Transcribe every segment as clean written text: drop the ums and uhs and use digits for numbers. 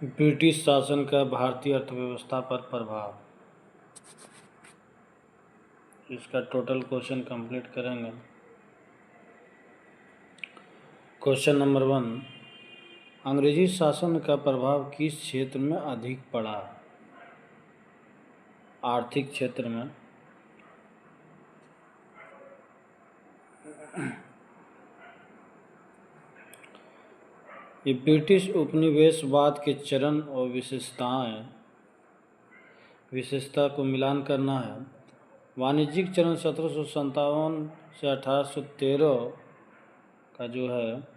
British शासन का भारतीय अर्थव्यवस्था पर प्रभाव। इसका टोटल क्वेश्चन कंप्लीट करेंगे। क्वेश्चन नंबर 1, अंग्रेजी शासन का प्रभाव किस क्षेत्र में अधिक पड़ा? आर्थिक क्षेत्र में। ये ब्रिटिश उपनिवेशवाद के चरण और विशेषता को मिलान करना है। वाणिज्यिक चरण 1757 से 1813 का जो है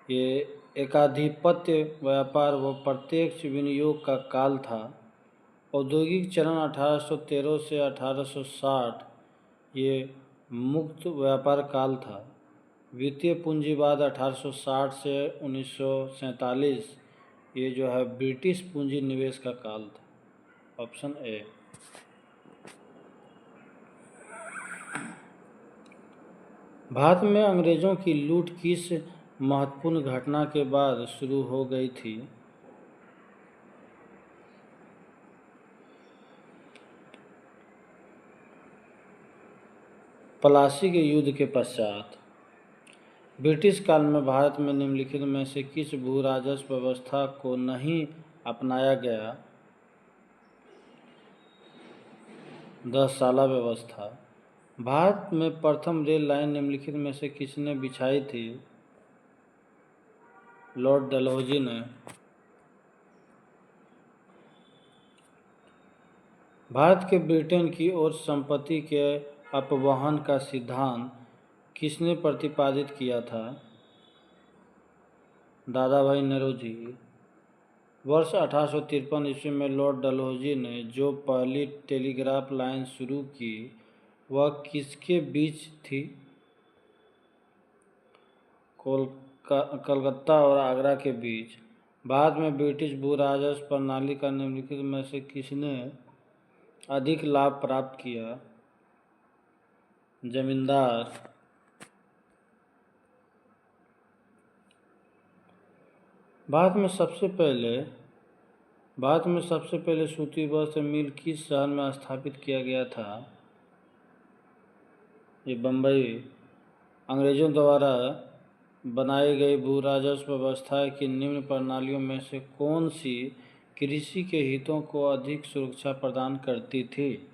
ये एकाधिपत्य व्यापार व प्रत्यक्ष विनियोग का काल था। औद्योगिक चरण 1813 से 1860 ये मुक्त व्यापार काल था। वित्तीय पूंजीवाद 1860 से 1947 ये जो है ब्रिटिश पूंजी निवेश का काल था। Option A. भारत में अंग्रेजों की लूट किस महत्वपूर्ण घटना के बाद शुरू हो गई थी? प्लासी के युद्ध के पश्चात। ब्रिटिश काल में भारत में निम्नलिखित में से किस भू राजस्व व्यवस्था को नहीं अपनाया गया? 10 साला व्यवस्था। भारत में प्रथम रेल लाइन निम्नलिखित में से किसने बिछाई थी? लॉर्ड डलहौजी ने। भारत के ब्रिटेन की ओर संपत्ति के अपवहन का सिद्धांत किसने प्रतिपादित किया था? दादाभाई नौरोजी। वर्ष 1853 ईस्वी में लॉर्ड डलहौजी ने जो पहली टेलीग्राफ लाइन शुरू की वह किसके बीच थी? कलकत्ता और आगरा के बीच। भारत में ब्रिटिश भू राजस्व प्रणाली का निम्नलिखित में से किसने अधिक लाभ प्राप्त किया? जमींदार। भारत में सबसे पहले सूती वस्त्र मिल किस शहर में स्थापित किया गया था? ये बम्बई। अंग्रेजों द्वारा बनाई गई भू राजस्व व्यवस्था की निम्न प्रणालियों में से कौन सी कृषि के हितों को अधिक सुरक्षा प्रदान करती थी?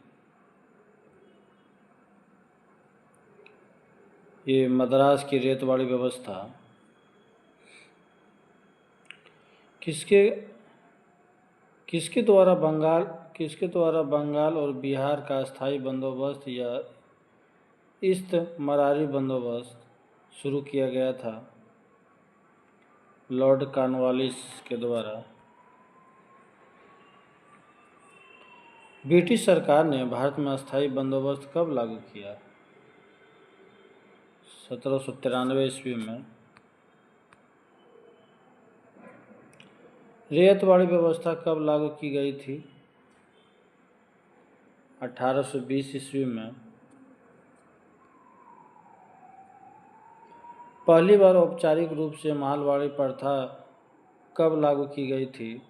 ये मद्रास की रेतवाड़ी व्यवस्था। किसके द्वारा बंगाल और बिहार का स्थायी बंदोबस्त या इस्तमरारी बंदोबस्त शुरू किया गया था? लॉर्ड कॉर्नवालिस के द्वारा। ब्रिटिश सरकार ने भारत में स्थायी बंदोबस्त कब लागू किया? 1793 ईस्वी में। रेतवाड़ी व्यवस्था कब लागू की गई थी? 1820 ईस्वी में। पहली बार औपचारिक रूप से मालवाड़ी प्रथा कब लागू की गई थी?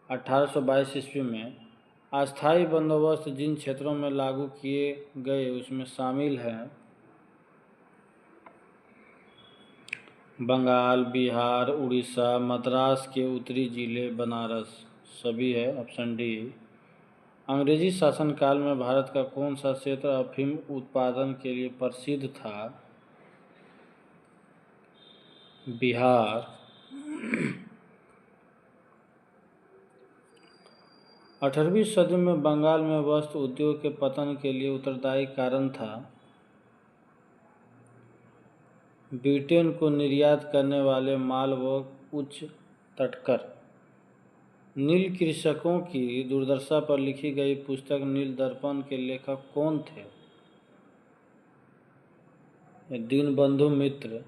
1822 ईस्वी में। अस्थायी बंदोबस्त जिन क्षेत्रों में लागू किए गए उसमें शामिल हैं बंगाल, बिहार, उड़ीसा, मद्रास के उत्तरी जिले, बनारस सभी है। Option D. अंग्रेजी शासनकाल में भारत का कौन सा क्षेत्र अफीम उत्पादन के लिए प्रसिद्ध था? बिहार। 18वीं सदी में बंगाल में वस्त्र उद्योग के पतन के लिए उत्तरदायी कारण था? ब्रिटेन को निर्यात करने वाले माल व उच्च तटकर। नील कृषकों की दुर्दशा पर लिखी गई पुस्तक नील दर्पण के लेखक कौन थे? दीनबंधु मित्र।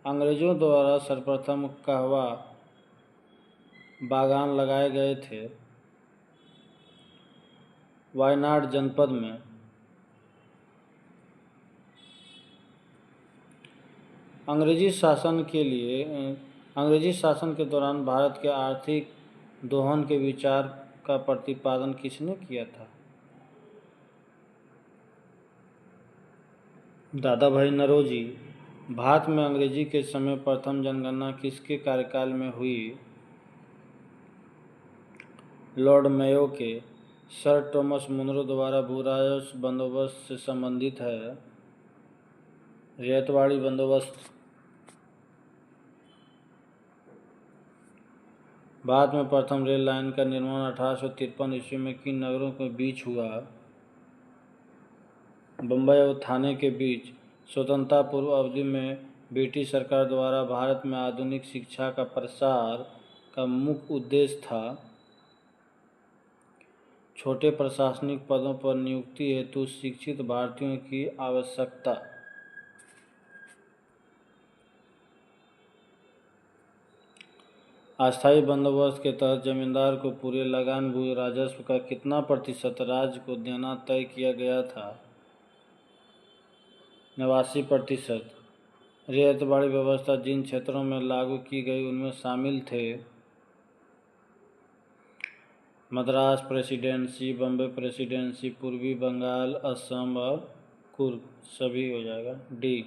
अंग्रेजों द्वारा सर्वप्रथम कहवा बागान लगाए गए थे? वायनाड जनपद में। अंग्रेजी अंग्रेजी शासन के दौरान भारत के आर्थिक दोहन के विचार का प्रतिपादन किसने किया था? दादा भाई नौरोजी। भारत में अंग्रेजी के समय प्रथम जनगणना किसके कार्यकाल में हुई? लॉर्ड मेयो के। सर थॉमस मुनरो द्वारा भू राजस्व बंदोबस्त से संबंधित है रैयतवाड़ी बंदोबस्त। भारत में प्रथम रेल लाइन का निर्माण 1853 ईस्वी में किन नगरों के बीच हुआ? बम्बई और थाने के बीच। स्वतंत्रता पूर्व अवधि में ब्रिटिश सरकार द्वारा भारत में आधुनिक शिक्षा का प्रसार का मुख्य उद्देश्य था। छोटे प्रशासनिक पदों पर नियुक्ति हेतु शिक्षित भारतीयों की आवश्यकता। अस्थायी बंदोबस्त के तहत जमींदार को पूरे लगान भू राजस्व का कितना प्रतिशत राज्य को देना तय किया गया था? 89%। रैयतवाड़ी व्यवस्था जिन क्षेत्रों में लागू की गई उनमें शामिल थे मद्रास प्रेसिडेंसी, बम्बई प्रेसिडेंसी, पूर्वी बंगाल, असम और कुर्ग। सभी हो जाएगा डी।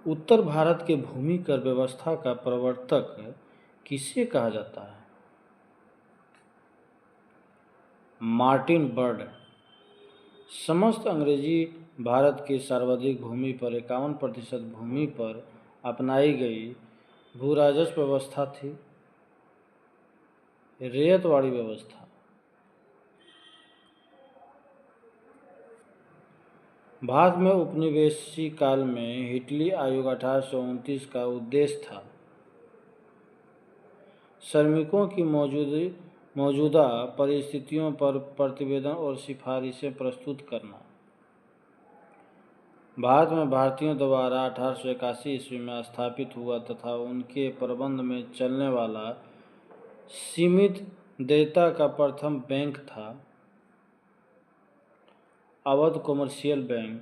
उत्तर भारत के भूमि कर व्यवस्था का प्रवर्तक किसे कहा जाता है? Martin bird. समस्त अंग्रेजी भारत के सर्वाधिक भूमि पर 51% भूमि पर अपनाई गई भू राजस्व व्यवस्था थी रैयतवाड़ी व्यवस्था। भारत में उपनिवेशी काल में हिटली आयोग 1829 का उद्देश्य था श्रमिकों की मौजूदा परिस्थितियों पर प्रतिवेदन और सिफारिशें प्रस्तुत करना। भारत में भारतीयों द्वारा 1881 ईस्वी में स्थापित हुआ तथा उनके प्रबंध में चलने वाला सीमित देयता का प्रथम बैंक था अवध कॉमर्शियल बैंक।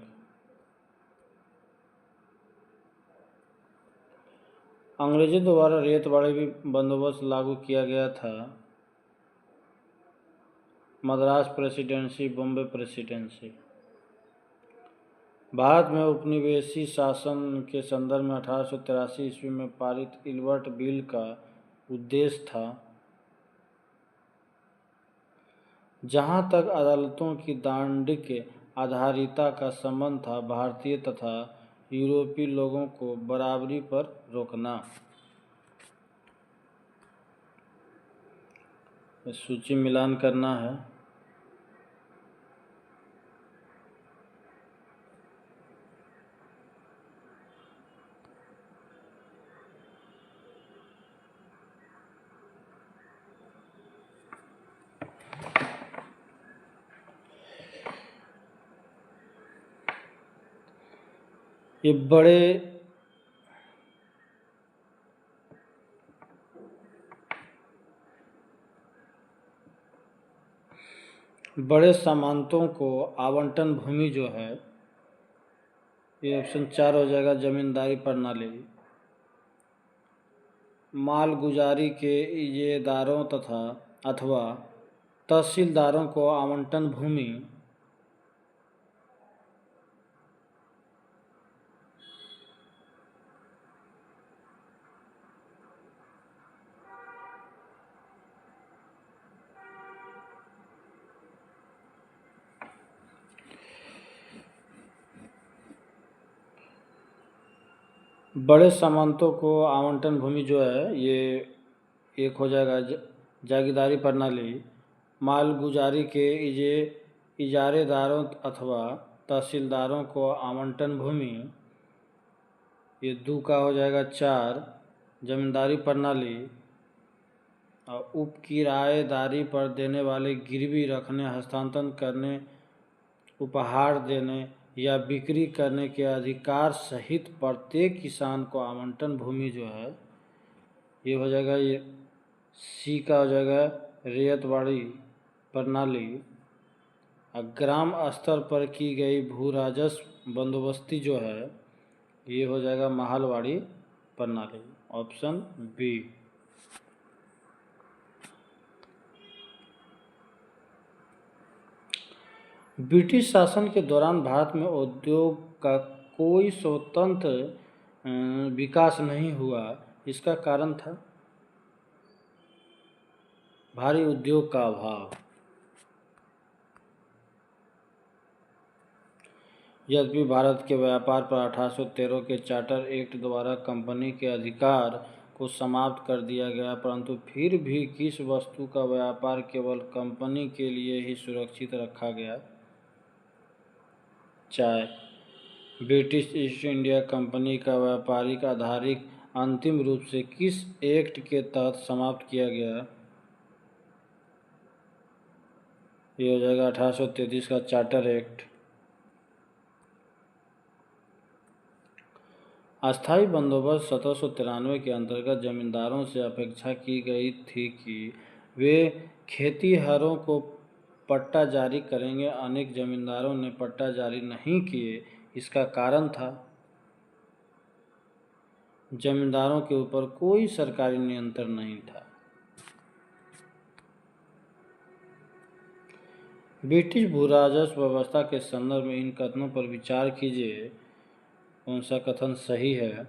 अंग्रेजों द्वारा रैयतवाड़ी बंदोबस्त लागू किया गया था मद्रास प्रेसिडेंसी, बम्बई प्रेसिडेंसी। भारत में उपनिवेशी शासन के संदर्भ में 1883 ईस्वी में पारित इल्बर्ट बिल का उद्देश्य था जहां तक अदालतों की दांडिक आधारिता का संबंध था भारतीय तथा यूरोपीय लोगों को बराबरी पर रोकना। सूची मिलान करना है। ये बड़े सामंतों को आवंटन भूमि जो है ये ऑप्शन 4 हो जाएगा। जमींदारी प्रणाली। मालगुजारी के इजारेदारों तथा अथवा तहसीलदारों को आवंटन भूमि। बड़े सामंतों को आवंटन भूमि जो है ये एक हो जाएगा। जागीरदारी प्रणाली। मालगुजारी के इजारेदारों अथवा तहसीलदारों को आवंटन भूमि ये 2 का हो जाएगा। 4 जमींदारी प्रणाली। और उपकिराएदारी पर देने वाले गिरवी रखने, हस्तांतरण करने, उपहार देने या बिक्री करने के अधिकार सहित प्रत्येक किसान को आवंटन भूमि जो है ये हो जाएगा। ये सी का हो जाएगा रैयतवाड़ी प्रणाली। ग्राम स्तर पर की गई भू राजस्व बंदोबस्ती जो है ये हो जाएगा महलवाड़ी प्रणाली, ऑप्शन बी। ब्रिटिश शासन के दौरान भारत में उद्योग का कोई स्वतंत्र विकास नहीं हुआ, इसका कारण था भारी उद्योग का अभाव। यद्यपि भारत के व्यापार पर 1813 के चार्टर एक्ट द्वारा कंपनी के अधिकार को समाप्त कर दिया गया, परंतु फिर भी किस वस्तु का व्यापार केवल कंपनी के लिए ही सुरक्षित रखा गया? चाय। ब्रिटिश ईस्ट इंडिया कंपनी का व्यापारिक आधारिक अंतिम रूप से किस एक्ट के तहत समाप्त किया गया? ये हो जाएगा 1833 का चार्टर एक्ट। अस्थायी बंदोबस्त 1793 के अंतर्गत जमींदारों से अपेक्षा की गई थी कि वे खेतीहरों को पट्टा जारी करेंगे। अनेक जमींदारों ने पट्टा जारी नहीं किए, इसका कारण था जमींदारों के ऊपर कोई सरकारी नियंत्रण नहीं था। ब्रिटिश भू राजस्व व्यवस्था के संदर्भ में इन कथनों पर विचार कीजिए, कौन सा कथन सही है?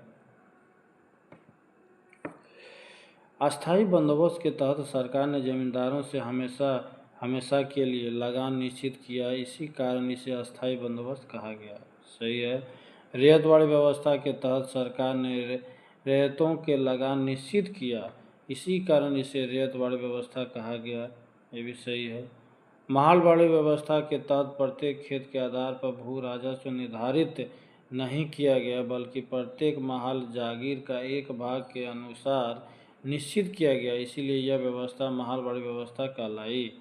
अस्थायी बंदोबस्त के तहत सरकार ने जमींदारों से हमेशा के लिए लगान निश्चित किया, इसी कारण इसे अस्थायी बंदोबस्त कहा गया। सही है। रैयतवाड़ी व्यवस्था के तहत सरकार ने रैयतों के लगान निश्चित किया, इसी कारण इसे रैयतवाड़ी व्यवस्था कहा गया, ये भी सही है। महलवाड़ी व्यवस्था के तहत प्रत्येक खेत के आधार पर भू राजस्व निर्धारित नहीं किया गया, बल्कि प्रत्येक महल जागीर का एक भाग के अनुसार निश्चित किया गया, इसीलिए यह व्यवस्था महलवाड़ी व्यवस्था कहलाई।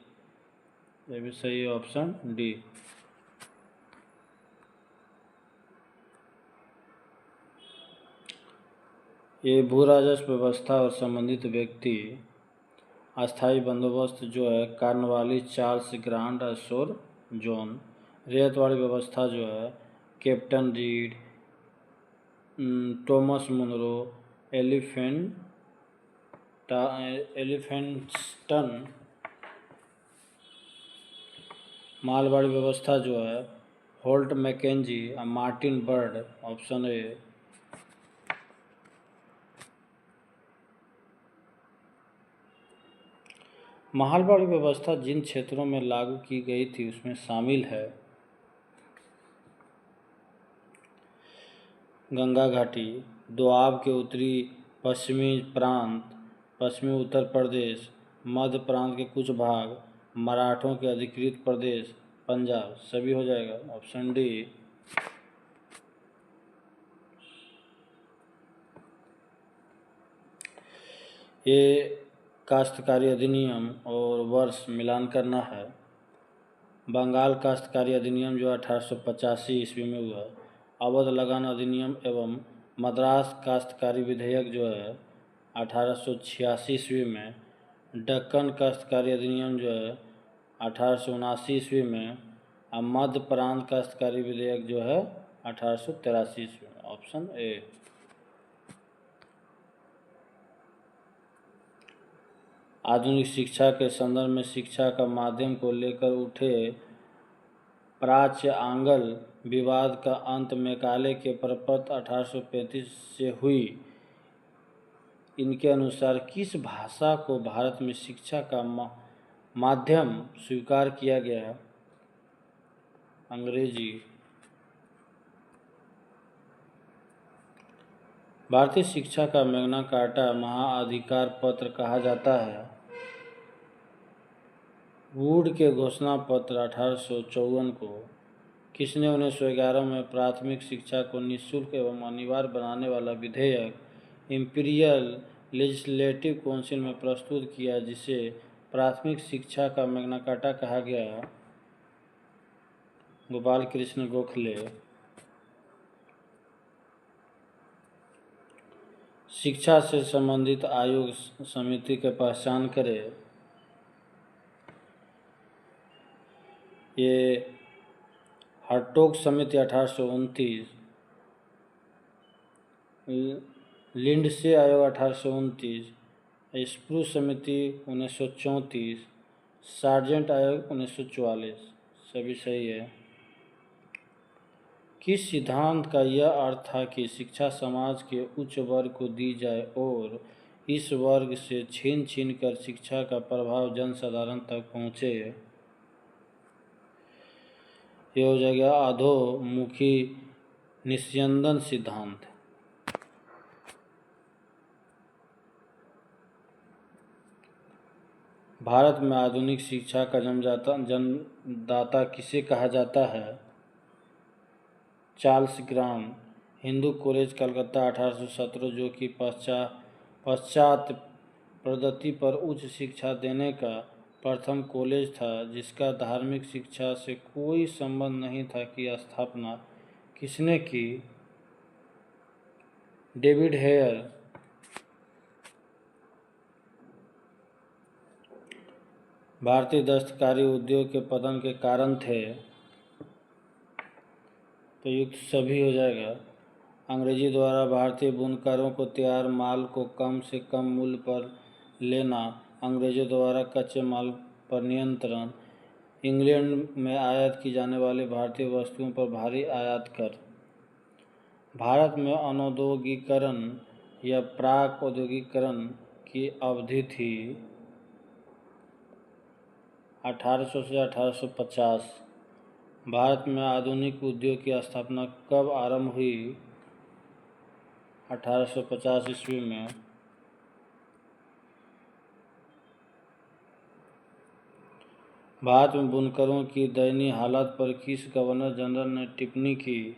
यह भी सही है, ऑप्शन डी। ये भू राजस्व व्यवस्था और संबंधित व्यक्ति अस्थायी बंदोबस्त जो है Cornwallis Charles Grant Shore John. रैयतवाड़ी व्यवस्था जो है captain Read, Thomas Munro, Elphinstone. मालवाड़ी व्यवस्था जो है होल्ट मैकेंजी और मार्टिन बर्ड, ऑप्शन ए। महलवाड़ी व्यवस्था जिन क्षेत्रों में लागू की गई थी उसमें शामिल है गंगा घाटी, दोआब के उत्तरी पश्चिमी प्रांत, पश्चिमी उत्तर प्रदेश, मध्य प्रांत के कुछ भाग, मराठों के अधिकृत प्रदेश, पंजाब। सभी हो जाएगा, ऑप्शन डी। ये काश्तकारी अधिनियम और वर्ष मिलान करना है। बंगाल काश्तकारी अधिनियम जो 1885 ईस्वी में हुआ, अवध लगान अधिनियम एवं मद्रास काश्तकारी विधेयक जो है 1886 ईस्वी में, दक्कन काश्तकारी अधिनियम जो है 1879 ईस्वी में, और मध्य प्रांत काश्तकारी विधेयक जो है 1883 ईस्वी में, ऑप्शन ए। आधुनिक शिक्षा के संदर्भ में शिक्षा का माध्यम को लेकर उठे प्राच्य आंग्ल विवाद का अंत मैकाले के प्रपत्र 1835 से हुई। इनके अनुसार किस भाषा को भारत में शिक्षा का माध्यम स्वीकार किया गया? अंग्रेजी। भारतीय शिक्षा का मैग्ना कार्टा महाअधिकार पत्र कहा जाता है। वुड के घोषणा पत्र 1854 को किसने 1911 में प्राथमिक शिक्षा को निःशुल्क एवं अनिवार्य बनाने वाला विधेयक इम्पीरियल लेजिस्लेटिव काउंसिल में प्रस्तुत किया, जिसे प्राथमिक शिक्षा का मैग्ना कार्टा कहा गया? गोपाल कृष्ण गोखले। शिक्षा से संबंधित आयोग समिति की पहचान करें। ये हर्टोग समिति 1829, लिंडसे आयोग 1829, स्प्रू समिति 1934, सार्जेंट आयोग 1944। सभी सही है। किस सिद्धांत का यह अर्थ था कि शिक्षा समाज के उच्च वर्ग को दी जाए और इस वर्ग से छीन छीन कर शिक्षा का प्रभाव जनसाधारण तक पहुँचे? यह हो जाएगा अधोमुखी निस्यंदन सिद्धांत। भारत में आधुनिक शिक्षा का जन्मदाता किसे कहा जाता है? चार्ल्स ग्राम, हिंदू कॉलेज कलकत्ता 1817, जो कि पश्चात पद्धति पर उच्च शिक्षा देने का प्रथम कॉलेज था, जिसका धार्मिक शिक्षा से कोई संबंध नहीं था, की स्थापना किसने की? David Hare. भारतीय दस्तकारी उद्योग के पतन के कारण थे, तो युक्त सभी हो जाएगा। अंग्रेजी द्वारा भारतीय बुनकरों को तैयार माल को कम से कम मूल्य पर लेना, अंग्रेजों द्वारा कच्चे माल पर नियंत्रण, इंग्लैंड में आयात की जाने वाली भारतीय वस्तुओं पर भारी आयात कर। भारत में अनौद्योगिकरण या प्राक औद्योगिकरण की अवधि थी 1800 से 1850। भारत में आधुनिक उद्योग की स्थापना कब आरंभ हुई? 1850 ईस्वी में। भारत में बुनकरों की दयनीय हालत पर किस गवर्नर जनरल ने टिप्पणी की?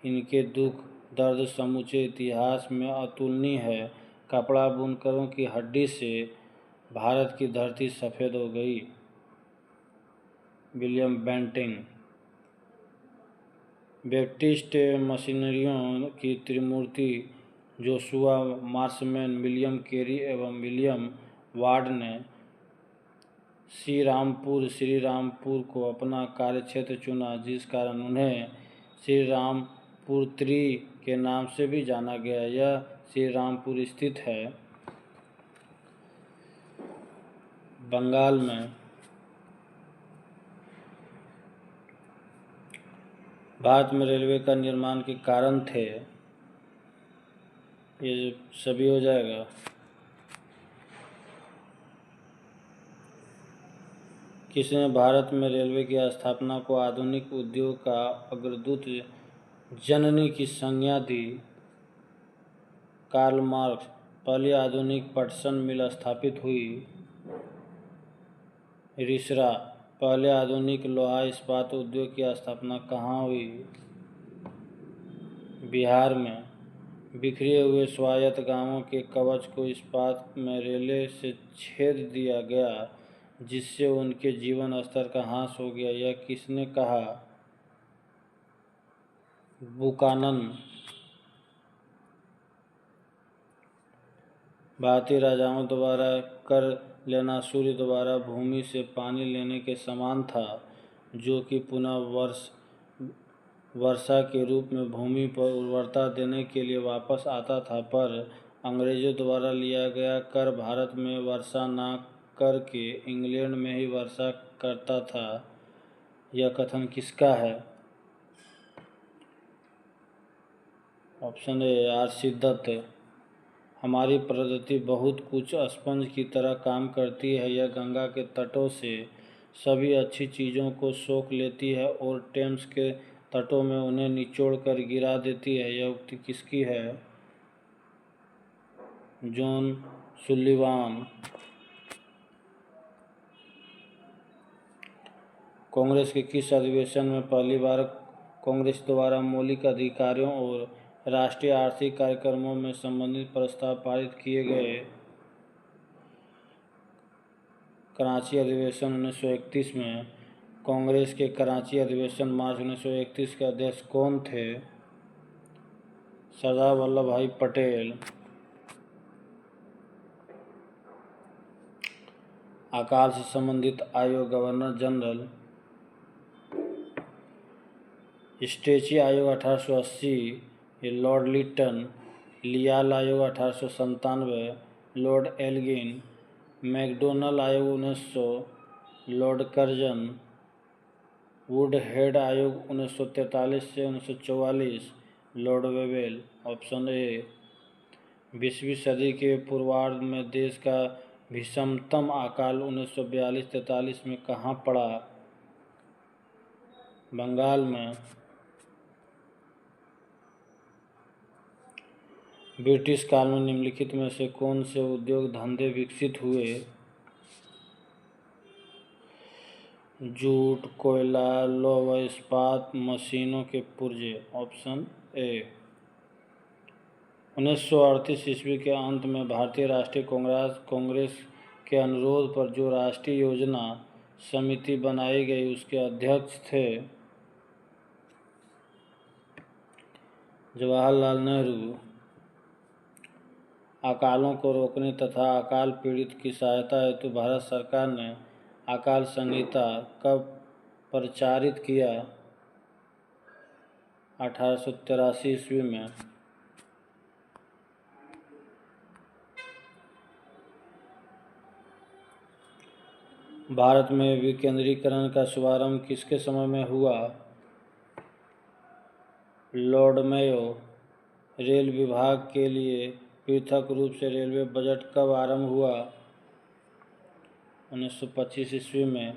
इनके दुख दर्द समूचे इतिहास में अतुलनीय है। कपड़ा बुनकरों की हड्डी से भारत की धरती सफ़ेद हो गई। William Bentinck. बैप्टिस्ट मिशनरियों की त्रिमूर्ति जोशुआ मार्शमैन, विलियम कैरी एवं विलियम वार्ड ने श्री रामपुर को अपना कार्यक्षेत्र चुना, जिस कारण उन्हें श्री रामपुरी के नाम से भी जाना गया। यह श्री रामपुर स्थित है बंगाल में। भारत में रेलवे का निर्माण के कारण थे, ये सभी हो जाएगा। किसने भारत में रेलवे की स्थापना को आधुनिक उद्योग का अग्रदूत जननी की संज्ञा दी? Karl Marx. पहली आधुनिक पटसन मिल स्थापित हुई? रिसरा। पहले आधुनिक लोहा इस्पात उद्योग की स्थापना कहाँ हुई? बिहार में। बिखरे हुए स्वायत्त गांवों के कवच को इस्पात में रेले से छेद दिया गया, जिससे उनके जीवन स्तर का ह्रास हो गया। यह किसने कहा? बुकानन। भारतीय राजाओं द्वारा कर लेना सूर्य द्वारा भूमि से पानी लेने के समान था, जो कि पुनः वर्षा के रूप में भूमि पर उर्वरता देने के लिए वापस आता था। पर अंग्रेजों द्वारा लिया गया कर भारत में वर्षा न करके इंग्लैंड में ही वर्षा करता था। यह कथन किसका है? Option A RC. दत्त। हमारी प्रकृति बहुत कुछ स्पंज की तरह काम करती है। यह गंगा के तटों से सभी अच्छी चीज़ों को सोख लेती है और टेम्स के तटों में उन्हें निचोड़ कर गिरा देती है। यह उक्ति किसकी है? John Sullivan. कांग्रेस के किस अधिवेशन में पहली बार कांग्रेस द्वारा मौलिक अधिकारों और राष्ट्रीय आर्थिक कार्यक्रमों में संबंधित प्रस्ताव पारित किए गए? कराची अधिवेशन 1931 में। कांग्रेस के कराची अधिवेशन मार्च 1931 के अध्यक्ष कौन थे? सरदार वल्लभ भाई पटेल। अकाल से संबंधित आयोग गवर्नर जनरल स्टेची आयोग 1880, ये लॉर्ड लिटन। लियाल आयोग 1897, लॉर्ड एल्गिन। मैकडोनल आयोग 1900, लॉर्ड कर्जन। वुड हेड आयोग 1943 से 1944, लॉर्ड वेवेल। Option A. 20वीं सदी के पूर्वार्ध में देश का भीषणतम अकाल 1942-43 में कहाँ पड़ा? बंगाल में। ब्रिटिश काल में निम्नलिखित में से कौन से उद्योग धंधे विकसित हुए? जूट, कोयला, लौह इस्पात, मशीनों के पुर्जे। Option A. 1938 ईस्वी के अंत में भारतीय राष्ट्रीय कांग्रेस के अनुरोध पर जो राष्ट्रीय योजना समिति बनाई गई उसके अध्यक्ष थे जवाहरलाल नेहरू। अकालों को रोकने तथा अकाल पीड़ित की सहायता हेतु भारत सरकार ने अकाल संहिता कब प्रचारित किया? 1883 ईस्वी में। भारत में विकेंद्रीकरण का शुभारंभ किसके समय में हुआ? Lord Mayo. रेल विभाग के लिए पृथक रूप से रेलवे बजट कब आरंभ हुआ? 1925 ईस्वी में।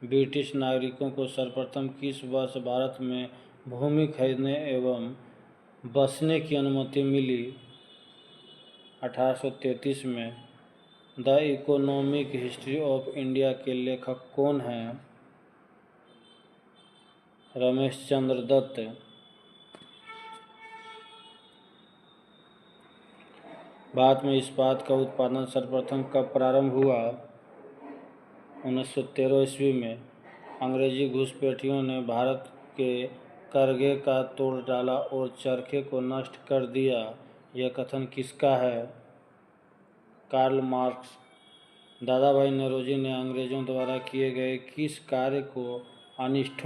ब्रिटिश नागरिकों को सर्वप्रथम किस वर्ष भारत में भूमि खरीदने एवं बसने की अनुमति मिली? 1833 में। The economic history of India के लेखक कौन हैं? रमेश चंद्र दत्त। भारत में इस्पात का उत्पादन सर्वप्रथम कब प्रारंभ हुआ? 1913 ईस्वी में। अंग्रेजी घुसपैठियों ने भारत के करघे का तोड़ डाला और चरखे को नष्ट कर दिया, यह कथन किसका है? Karl Marx. Dadabhai Naoroji ने अंग्रेजों द्वारा किए गए किस कार्य को अनिष्ट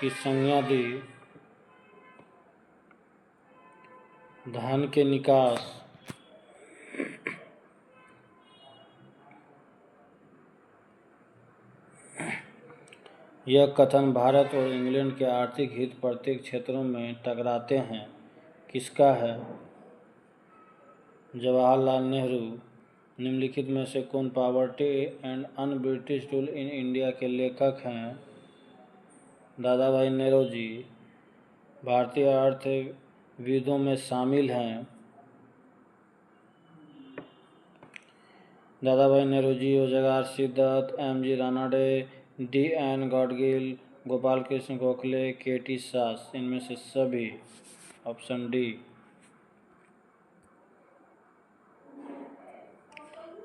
की संज्ञा दी? धन के निकास। यह कथन भारत और इंग्लैंड के आर्थिक हित प्रत्येक क्षेत्रों में टकराते हैं, किसका है? जवाहरलाल नेहरू। निम्नलिखित में से कौन poverty and Un British Rule in India के लेखक हैं? दादा भाई नौरोजी। भारतीय अर्थविदों में शामिल हैं दादा भाई नौरोजी, रोजगार Siddharth, M.G. Ranade, D.N. Gadgil, Gopal Krishna Gokhale, K.T. सास। इनमें से सभी। Option D.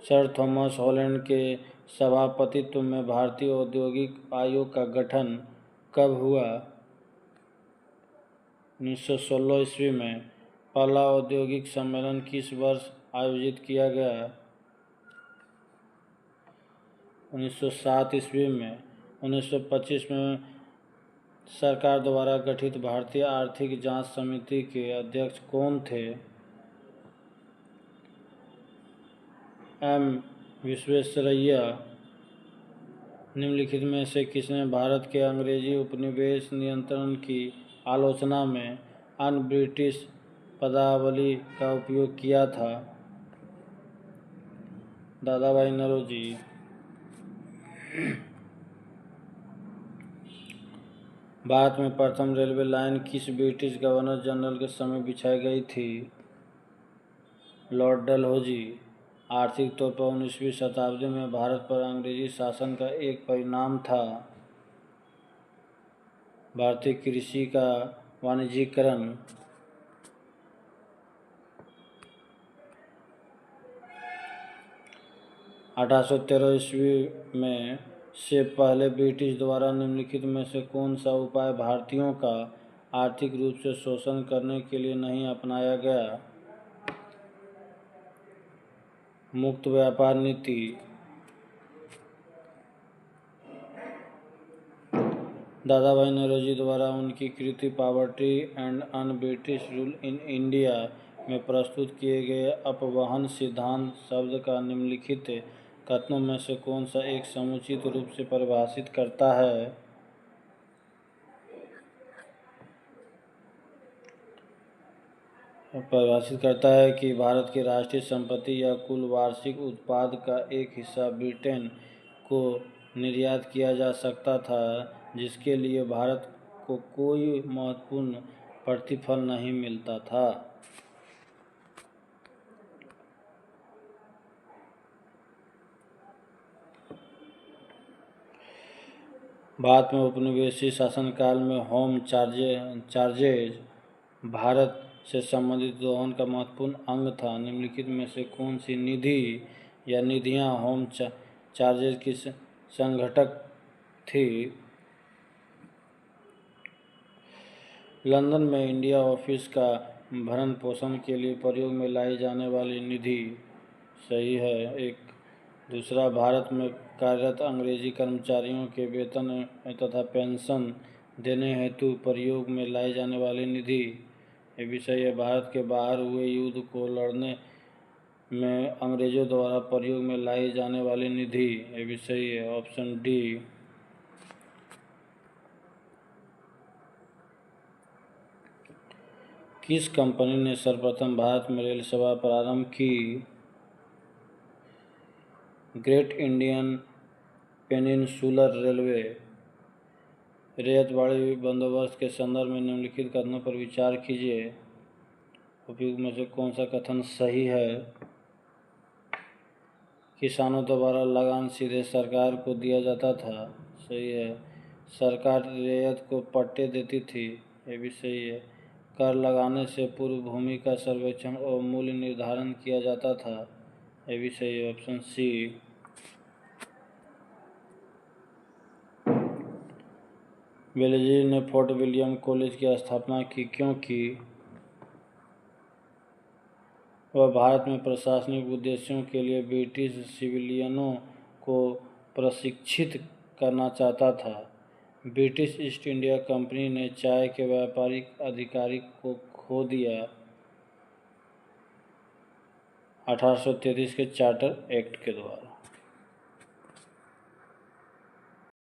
Sir Thomas Holland के सभापतित्व में भारतीय औद्योगिक आयोग का गठन कब हुआ? 1916 ईस्वी में। पहला औद्योगिक सम्मेलन किस वर्ष आयोजित किया गया? 1907 ईस्वी में। 1925 में सरकार द्वारा गठित भारतीय आर्थिक जांच समिति के अध्यक्ष कौन थे? M. विश्वेश्वरैया। निम्नलिखित में से किसने भारत के अंग्रेजी उपनिवेश नियंत्रण की आलोचना में अन ब्रिटिश पदावली का उपयोग किया था? दादा भाई नौरोजी। भारत में प्रथम रेलवे लाइन किस ब्रिटिश गवर्नर जनरल के समय बिछाई गई थी? लॉर्ड डलहौजी। आर्थिक तौर पर 19वीं शताब्दी में भारत पर अंग्रेजी शासन का एक परिणाम था भारतीय कृषि का वाणिज्यीकरण। 1813 ईस्वी में से पहले ब्रिटिश द्वारा निम्नलिखित में से कौन सा उपाय भारतीयों का आर्थिक रूप से शोषण करने के लिए नहीं अपनाया गया? मुक्त व्यापार नीति। दादाभाई नौरोजी द्वारा उनकी कृति Poverty and Un British Rule in India में प्रस्तुत किए गए अपवहन सिद्धांत शब्द का निम्नलिखित कथनों में से कौन सा एक समुचित रूप से परिभाषित करता है? परिभाषित करता है कि भारत की राष्ट्रीय संपत्ति या कुल वार्षिक उत्पाद का एक हिस्सा ब्रिटेन को निर्यात किया जा सकता था, जिसके लिए भारत को कोई महत्वपूर्ण प्रतिफल नहीं मिलता था। भारत में उपनिवेशी शासनकाल में होम चार्जेज भारत से संबंधित दोहन का महत्वपूर्ण अंग था। निम्नलिखित में से कौन सी निधि या निधियां होम चार्जेज की संघटक थी? लंदन में इंडिया ऑफिस का भरण पोषण के लिए प्रयोग में लाई जाने वाली निधि सही है। एक दूसरा, भारत में कार्यरत अंग्रेजी कर्मचारियों के वेतन तथा पेंशन देने हेतु प्रयोग में लाई जाने वाली निधि, ये भी सही है। भारत के बाहर हुए युद्ध को लड़ने में अंग्रेजों द्वारा प्रयोग में लाई जाने वाली निधि, ये भी सही है, ऑप्शन डी। किस कंपनी ने सर्वप्रथम भारत में रेल सेवा प्रारंभ की? Great Indian peninsular railway. Ryotwari बंदोबस्त के संदर्भ में निम्नलिखित कथनों पर विचार कीजिए। उपयुक्त में से कौन सा कथन सही है? किसानों द्वारा लगान सीधे सरकार को दिया जाता था, सही है। सरकार रैयत को पट्टे देती थी, ये भी सही है। कर लगाने से पूर्व भूमि का सर्वेक्षण और मूल्य निर्धारण किया जाता था, ये भी सही है, ऑप्शन सी। वेलेस्ली ने फोर्ट विलियम कॉलेज की स्थापना क्यों की? वह भारत में प्रशासनिक उद्देश्यों के लिए ब्रिटिश सिविलियनों को प्रशिक्षित करना चाहता था। ब्रिटिश ईस्ट इंडिया कंपनी ने चाय के व्यापारिक अधिकार को खो दिया 1833 के चार्टर एक्ट के द्वारा।